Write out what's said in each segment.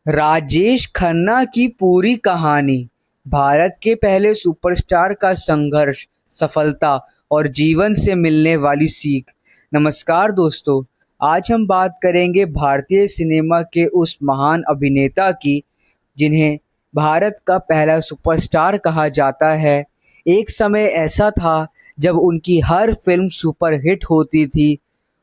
राजेश खन्ना की पूरी कहानी, भारत के पहले सुपरस्टार का संघर्ष, सफलता और जीवन से मिलने वाली सीख। नमस्कार दोस्तों, आज हम बात करेंगे भारतीय सिनेमा के उस महान अभिनेता की जिन्हें भारत का पहला सुपरस्टार कहा जाता है। एक समय ऐसा था जब उनकी हर फिल्म सुपरहिट होती थी।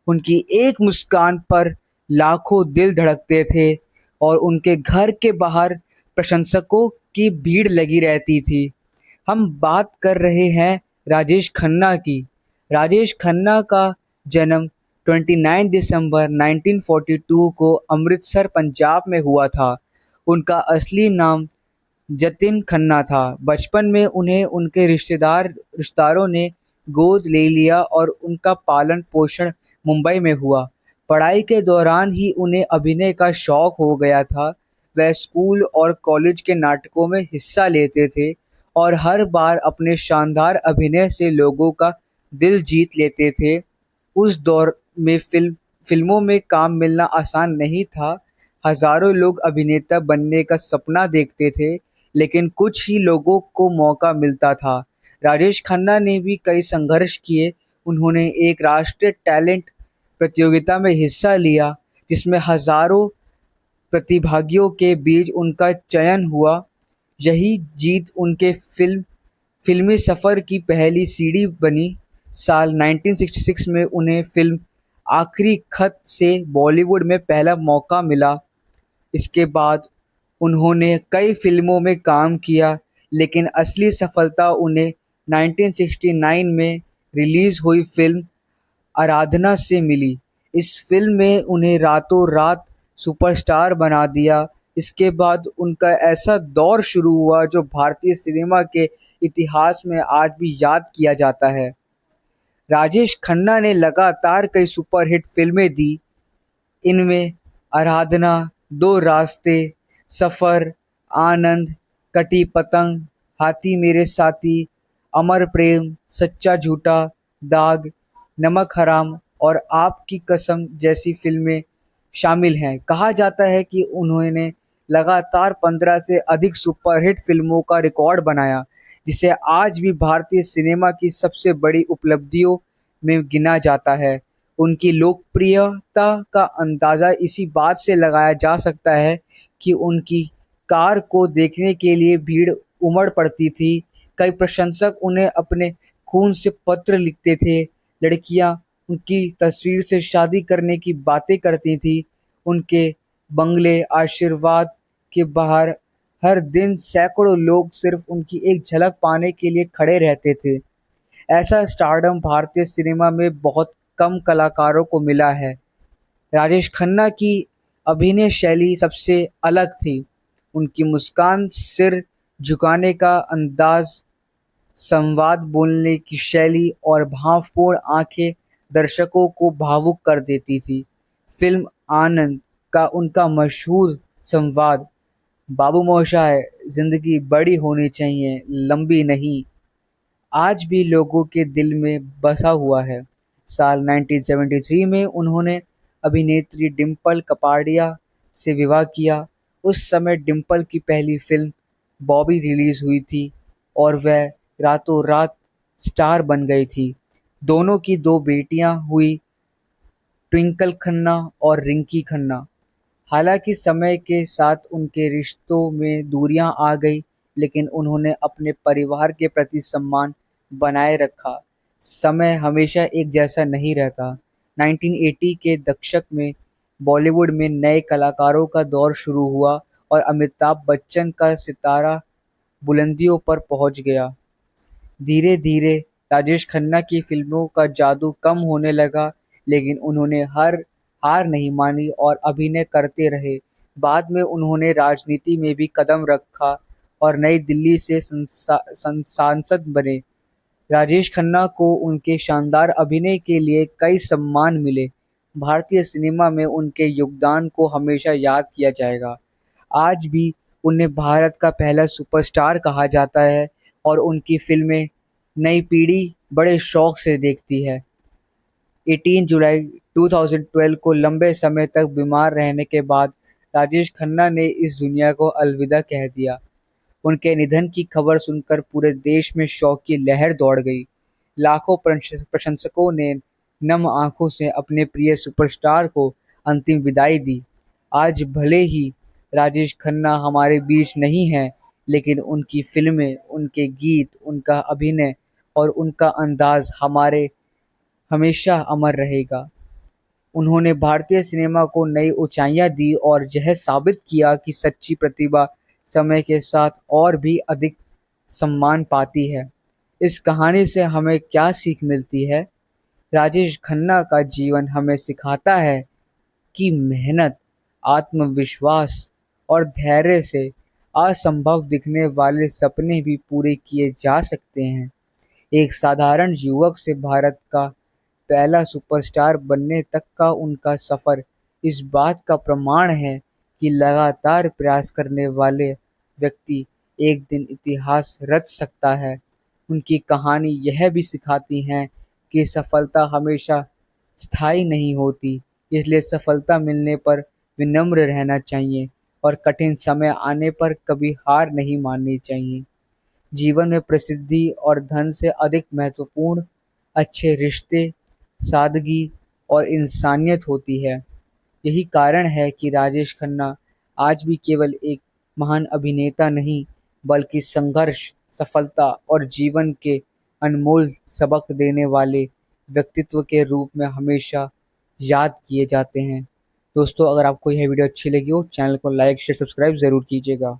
उनकी एक मुस्कान पर लाखों दिल धड़कते थे और उनके घर के बाहर प्रशंसकों की भीड़ लगी रहती थी। हम बात कर रहे हैं राजेश खन्ना की। राजेश खन्ना का जन्म 29 दिसंबर 1942 को अमृतसर, पंजाब में हुआ था। उनका असली नाम जतिन खन्ना था। बचपन में उन्हें उनके रिश्तेदारों ने गोद ले लिया और उनका पालन पोषण मुंबई में हुआ। पढ़ाई के दौरान ही उन्हें अभिनय का शौक हो गया था। वह स्कूल और कॉलेज के नाटकों में हिस्सा लेते थे और हर बार अपने शानदार अभिनय से लोगों का दिल जीत लेते थे। उस दौर में फिल्मों में काम मिलना आसान नहीं था। हज़ारों लोग अभिनेता बनने का सपना देखते थे, लेकिन कुछ ही लोगों को मौका मिलता था। राजेश खन्ना ने भी कई संघर्ष किए। उन्होंने एक राष्ट्रीय टैलेंट प्रतियोगिता में हिस्सा लिया, जिसमें हज़ारों प्रतिभागियों के बीच उनका चयन हुआ। यही जीत उनके फिल्मी सफ़र की पहली सीढ़ी बनी। साल 1966 में उन्हें फिल्म आखिरी खत से बॉलीवुड में पहला मौका मिला। इसके बाद उन्होंने कई फिल्मों में काम किया, लेकिन असली सफलता उन्हें 1969 में रिलीज़ हुई फिल्म आराधना से मिली। इस फिल्म में उन्हें रातों रात सुपरस्टार बना दिया। इसके बाद उनका ऐसा दौर शुरू हुआ जो भारतीय सिनेमा के इतिहास में आज भी याद किया जाता है। राजेश खन्ना ने लगातार कई सुपरहिट फिल्में दी। इनमें आराधना, दो रास्ते, सफ़र, आनंद, कटी पतंग, हाथी मेरे साथी, अमर प्रेम, सच्चा झूठा, दाग, नमक हराम और आपकी कसम जैसी फिल्में शामिल हैं। कहा जाता है कि उन्होंने लगातार 15 से अधिक सुपरहिट फिल्मों का रिकॉर्ड बनाया, जिसे आज भी भारतीय सिनेमा की सबसे बड़ी उपलब्धियों में गिना जाता है। उनकी लोकप्रियता का अंदाज़ा इसी बात से लगाया जा सकता है कि उनकी कार को देखने के लिए भीड़ उमड़ पड़ती थी। कई प्रशंसक उन्हें अपने खून से पत्र लिखते थे। लड़कियां उनकी तस्वीर से शादी करने की बातें करती थीं। उनके बंगले आशीर्वाद के बाहर हर दिन सैकड़ों लोग सिर्फ उनकी एक झलक पाने के लिए खड़े रहते थे। ऐसा स्टारडम भारतीय सिनेमा में बहुत कम कलाकारों को मिला है। राजेश खन्ना की अभिनय शैली सबसे अलग थी। उनकी मुस्कान, सिर झुकाने का अंदाज, संवाद बोलने की शैली और भावपूर्ण आंखें दर्शकों को भावुक कर देती थी। फिल्म आनंद का उनका मशहूर संवाद, बाबू मोशाय, जिंदगी बड़ी होनी चाहिए, लंबी नहीं, आज भी लोगों के दिल में बसा हुआ है। साल 1973 में उन्होंने अभिनेत्री डिम्पल कपाड़िया से विवाह किया। उस समय डिम्पल की पहली फिल्म बॉबी रिलीज़ हुई थी और वह रातों रात स्टार बन गई थी। दोनों की दो बेटियां हुई, ट्विंकल खन्ना और रिंकी खन्ना। हालांकि समय के साथ उनके रिश्तों में दूरियां आ गई, लेकिन उन्होंने अपने परिवार के प्रति सम्मान बनाए रखा। समय हमेशा एक जैसा नहीं रहता। 1980 के दशक में बॉलीवुड में नए कलाकारों का दौर शुरू हुआ और अमिताभ बच्चन का सितारा बुलंदियों पर पहुंच गया। धीरे धीरे राजेश खन्ना की फिल्मों का जादू कम होने लगा, लेकिन उन्होंने हार नहीं मानी और अभिनय करते रहे। बाद में उन्होंने राजनीति में भी कदम रखा और नई दिल्ली से सांसद बने। राजेश खन्ना को उनके शानदार अभिनय के लिए कई सम्मान मिले। भारतीय सिनेमा में उनके योगदान को हमेशा याद किया जाएगा। आज भी उन्हें भारत का पहला सुपरस्टार कहा जाता है और उनकी फिल्में नई पीढ़ी बड़े शौक से देखती है। 18 जुलाई 2012 को लंबे समय तक बीमार रहने के बाद राजेश खन्ना ने इस दुनिया को अलविदा कह दिया। उनके निधन की खबर सुनकर पूरे देश में शोक की लहर दौड़ गई। लाखों प्रशंसकों ने नम आंखों से अपने प्रिय सुपरस्टार को अंतिम विदाई दी। आज भले ही राजेश खन्ना हमारे बीच नहीं हैं, लेकिन उनकी फिल्में, उनके गीत, उनका अभिनय और उनका अंदाज हमारे हमेशा अमर रहेगा। उन्होंने भारतीय सिनेमा को नई ऊंचाइयां दी और यह साबित किया कि सच्ची प्रतिभा समय के साथ और भी अधिक सम्मान पाती है। इस कहानी से हमें क्या सीख मिलती है? राजेश खन्ना का जीवन हमें सिखाता है कि मेहनत, आत्मविश्वास और धैर्य से असंभव दिखने वाले सपने भी पूरे किए जा सकते हैं। एक साधारण युवक से भारत का पहला सुपरस्टार बनने तक का उनका सफ़र इस बात का प्रमाण है कि लगातार प्रयास करने वाले व्यक्ति एक दिन इतिहास रच सकता है। उनकी कहानी यह भी सिखाती है कि सफलता हमेशा स्थायी नहीं होती, इसलिए सफलता मिलने पर विनम्र रहना चाहिए और कठिन समय आने पर कभी हार नहीं माननी चाहिए। जीवन में प्रसिद्धि और धन से अधिक महत्वपूर्ण अच्छे रिश्ते, सादगी और इंसानियत होती है। यही कारण है कि राजेश खन्ना आज भी केवल एक महान अभिनेता नहीं, बल्कि संघर्ष, सफलता और जीवन के अनमोल सबक देने वाले व्यक्तित्व के रूप में हमेशा याद किए जाते हैं। दोस्तों, अगर आपको यह वीडियो अच्छी लगी हो, चैनल को लाइक, शेयर, सब्सक्राइब ज़रूर कीजिएगा।